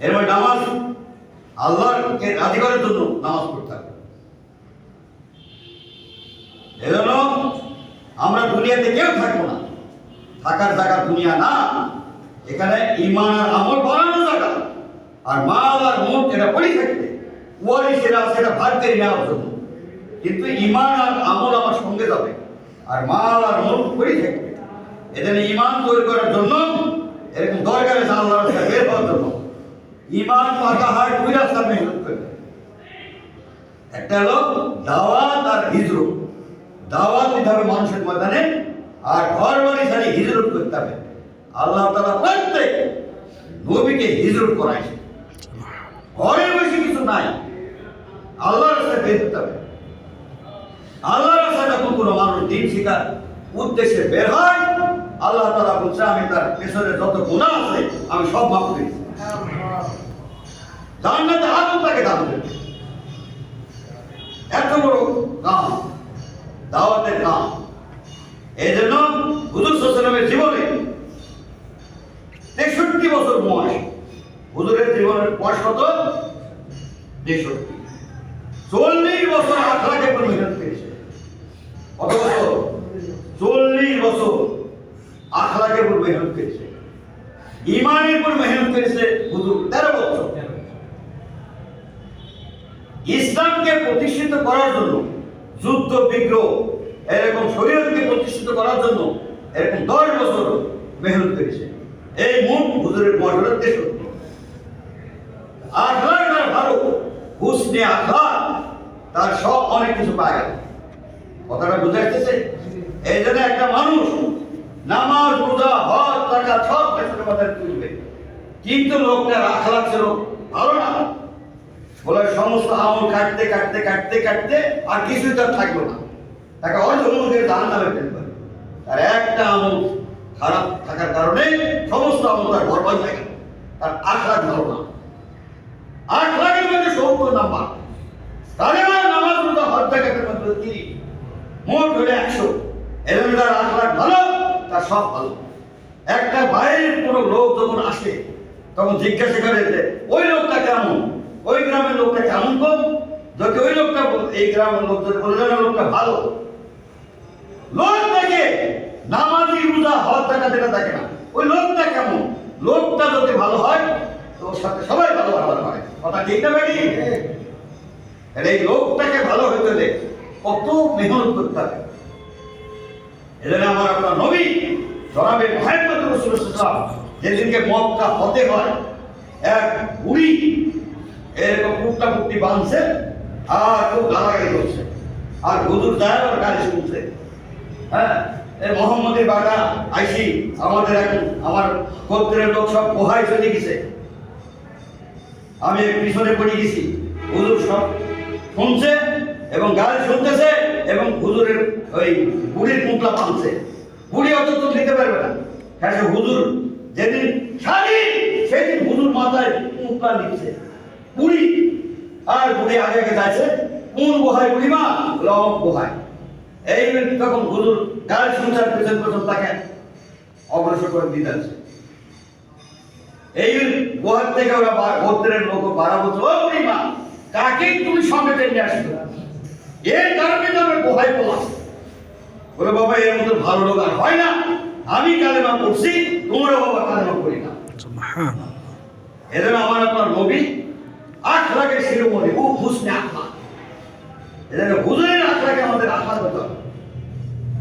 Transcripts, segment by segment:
এর মানে নামাজ আল্লাহকে রাজি করার জন্য নামাজ পড়তে হবে। এজন্য আমরা দুনিয়াতে কেউ থাকবো না, থাকার জায়গা দুনিয়া না, এখানে ঈমান আর আমল বানানোর জায়গা। আর মাল আর মুখ এটা পড়ে থাকবে, ওয়ারিসেরা সেটা ভাগ করে নেওয়ার জন্য। কিন্তু ঈমান আর আমল আমার সঙ্গে যাবে, আর মাল আর মুখ পড়ে থাকবে। এজন্য ঈমান তৈরি করার জন্য এরকম দরকার আছে আল্লাহর রাস্তায় বের হওয়ার জন্য। ঈমান পাকা হয় দুই রাস্তার মেহনত করবে, একটা হলো দাওয়াত আর হিজরত। দাওয়াত দিতে হবে মানুষের ময়দানে, আর ঘর বাড়ি ছাড়ি হিজরত করতে হবে। আল্লাহ তাআলা প্রত্যেক নবীকে হিজরত করাইছে, ঘরে বসে কিছু নাই, আল্লাহর রাস্তায় বের হতে হবে। আল্লাহর রাস্তায় যখন কোনো মানুষ দিন শিখার উদ্দেশ্যে বের হয়, আল্লাহ তাআলা বলছে আমি তার পেছনে যত গুনাহ আছে আমি সব মাফ করে দিই, জান্নাতে আগুন তাকে দান করবে। এত বড় কাম, দাওয়াতের কাম। এই জন্য হুজুর সাল্লাল্লাহু আলাইহি ওয়াসাল্লামের জীবনে 63 বছর বয়স, হুজুরের জীবনের বয়স কত? 63। 40 বছর আখলাকের উপর মেহনত করেছে। কত বছর? 40 বছর আখলাকের উপর মেহনত করেছে, ঈমানের উপর মেহনত করেছে হুজুর 13 বছর। ইসলামকে প্রতিষ্ঠিত করার জন্য যুদ্ধ বিগ্রহ, এরকম শরীয়তকে প্রতিষ্ঠিত করার জন্য এরকম 10 বছর মেহনত করেছে। এই মোট হুজুরের বয়স হলো 63। আখলাক তার ভালো, হুসনে আখলাক, তার সব অনেক কিছু পায় গেল। কথাটা বুঝে আসতেছে? এই জন্য একটা মানুষ নামাজ, রোজা, হজ, যাকাত সব পেছনে মাথায় তুলবে, কিন্তু লোকটার আখলাক ছিল ভালো না। বলে সমস্ত আমল কাটতে কাটতে কাটতে কাটতে আর কিছুই তার থাকলো না, তাকে অর্ধমুখে জাহান্নামে ফেলবে। আর একটা আমল খারাপ থাকার কারণে সমস্ত আমল তার বরবাদ হয়ে গেল। তার আখলাক ভালো না। আখলাকের মধ্যে 70 নাম্বার, কালেমা, নামাজ, রোজা, হজ, যাকাতের মধ্যে 30, মোট হলে 100। এজন্য তার আখলাক ভালো, তার সব ভালো। একটা বাইরের কোনো লোক যখন আসে তখন জিজ্ঞাসা করে যে ওই লোকটা কেমন, ওই গ্রামের লোকটা কেমন কম। যদি ওই লোকটা, এই গ্রামের লোক যদি বলে না লোকটা ভালো, লোকটাকে নামাজি, রোজা, হজ, যাকাত এটা দেখে না, ওই লোকটা কেমন। লোকটা যদি ভালো হয় তো ওর সাথে সবাই ভালো ব্যবহার করে। কথা ঠিক না ভাই? এই লোকটাকে ভালো হইতে হলে কত মেহনত করতে হবে। এজন্য আমার আপনার নবী জনাবে মুহাম্মদ রাসূলুল্লাহ সাল্লাল্লাহু আলাইহি ওয়াসাল্লাম যেদিনকে মক্কা হতে হয়, এক বুড়ি এরকম কুট্টা কুট্টি বাঁধছে আর খুব গালাগালি করছে, আর হুজুর যায় আর গালি শুনছে। হ্যাঁ, এই মোহাম্মদের বাটা আইসি আমাদের এখন আমার গোত্রের লোক সব পোহায় চলে গেছে, আমি পিছনে পড়ে গেছি। হুজুর সব শুনছে এবং গালি শুনতেছে, এবং হুজুরের ওই বুড়ির মুখলা বাঁধছে। বুড়ি অত তো নিতে পারবে না। হ্যাঁ, হুজুর যেদিন শাড়ি সেদিন হুজুর মাথায় মুখলা নিচ্ছে বুড়ি, আর বুড়ি আগে আগে যাচ্ছে। কোন গুহায় বুড়ি মা? লব গুহায়। এই তখন হুজুর গালি শুনছে, পেছন পেছন তাকে অগ্রসর করে দিতে আছে। এই গুহার থেকে ওরা গোত্রের লোক 12 বছর, ও বুড়ি মা কাকে তুমি সঙ্গে টেনে আসবে, এর কারণে তো আমরা গুহায় পড়লাম। বলে বাবা এর মতো ভালো লোক আর হয় না, আমি কালেমা পড়ছি, তোমরা বাবা কালেমা পড়ি না। এজন্য আমার আপনার নবী আখলাকের শিরোমণি, ও হুসনে আখলাক। এজন্য হুজুরের আখলাকে আমাদের আখলাক হতে হবে,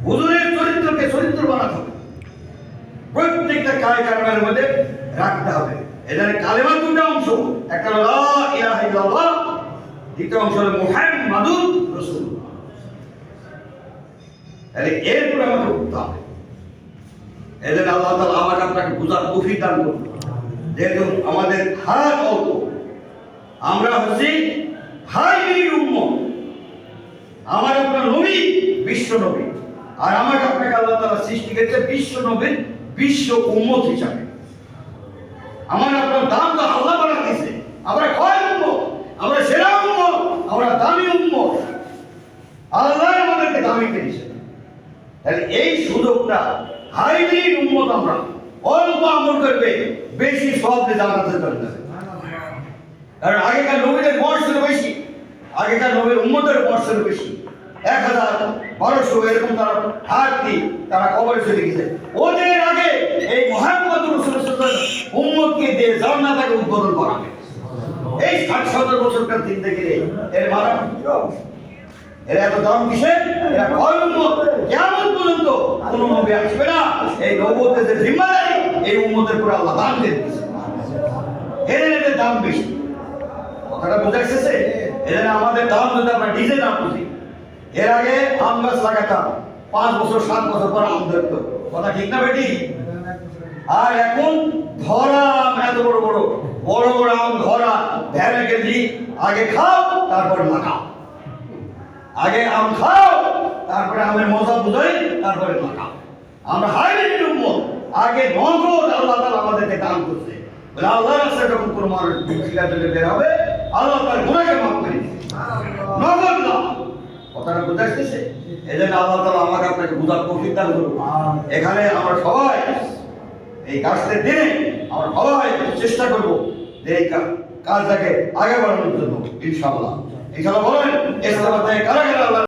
হুজুরের চরিত্রকে চরিত্র বানাতে হবে, প্রত্যেকটা কায়কারণের মধ্যে রাখতে হবে। এজন্য কালেমা দুটো অংশ, একটা হলো লা ইলাহা ইল্লাল্লাহ, দ্বিতীয় অংশ হলো মুহাম্মাদুর রাসূলুল্লাহ। তাহলে এরপর আমাকে উঠতে হবে। এজন্য আল্লাহ তাআলা আমাকে আপনাকে বুঝার তৌফিক দান করুন। যেহেতু আমাদের হাত অল্প, আমরা হচ্ছি হাইব্রিড উম্মত। আমার আপনার নবী বিশ্ব নবী, আর আমাকে আপনাকে আল্লাহ তাআলা সৃষ্টি করেছে বিশ্ব নবীর বিশ্ব উম্মত হিসাবে। আমার আপনার দাম তো আল্লাহ বানাইছে। আমরা কয় উম্মত? আমরা সেরা উম্মত, আমরা দামি উম্মত। আল্লাহ আমাদেরকে দামি করেছে। তাহলে এই সুযোগটা, হাইব্রিড উম্মত আমরা, অল্প আমল করবে বেশি সব জান্নাতে চলে যাবে। কারণ আগেকার নবীদের বয়স ছিল বেশি, আগেকার নবীর উম্মতের বয়স ছিল বেশি, 1000-1200 এরকম তারা হাঁটতি, তারা কবরে চলে গেছে। ওদের আগে এই মুহাম্মদ রাসূলুল্লাহ উম্মতকে দিয়ে জান্নাতকে উদ্বোধন করাবে। এই 60-70 বছরকার দিন থেকে এর মারা এরা এত দাম কিসের? এরা কয় উম্মত কিয়ামত পর্যন্ত কোন নবী আসবে না, এই নবুয়তের যে জিম্মাদারি এই উম্মতের পুরো আল্লাহ দান দিয়ে দিয়েছে। এদের দাম বেশি, কথাটা বোঝা গেছে? এদের আমাদের দাম যদি আমরা নিজে না বুঝি, এর আগে আম গাছ লাগাতাম, 5 বছর 7 বছর পর আম ধরতো, কথা ঠিক না বেটি? আর এখন ধরা আম, এত বড় বড় বড় বড় আম ধরা, ভ্যানে গেলি আগে খাও তারপর লাগাও, আগে আম খাও তারপরে আমের মজা বুঝাই তারপরে লাগাও। আমরা হাইব্রিড উম্মত, আগে নগদ আল্লাহ তাআলা আমাদেরকে দান করছে। বলে আল্লাহর রাস্তায় যখন কোনো মানুষ সিরাতে বের হবে, আল্লাহ তার গুনাহকে মাফ করে দিবে, নগদ না। কথাটা বুঝা আসতেছে? এজন্য আল্লাহ তাআলা আমাকে আপনাকে বুঝার তৌফিক দান করুন। এখানে আমরা সবাই এই কাজের দিনে আমরা সবাই চেষ্টা করব যে এই কাজটাকে আগে বাড়ানোর জন্য। ইনশাআল্লাহ বলেন ইসলাম কারা কারা আল্লাহ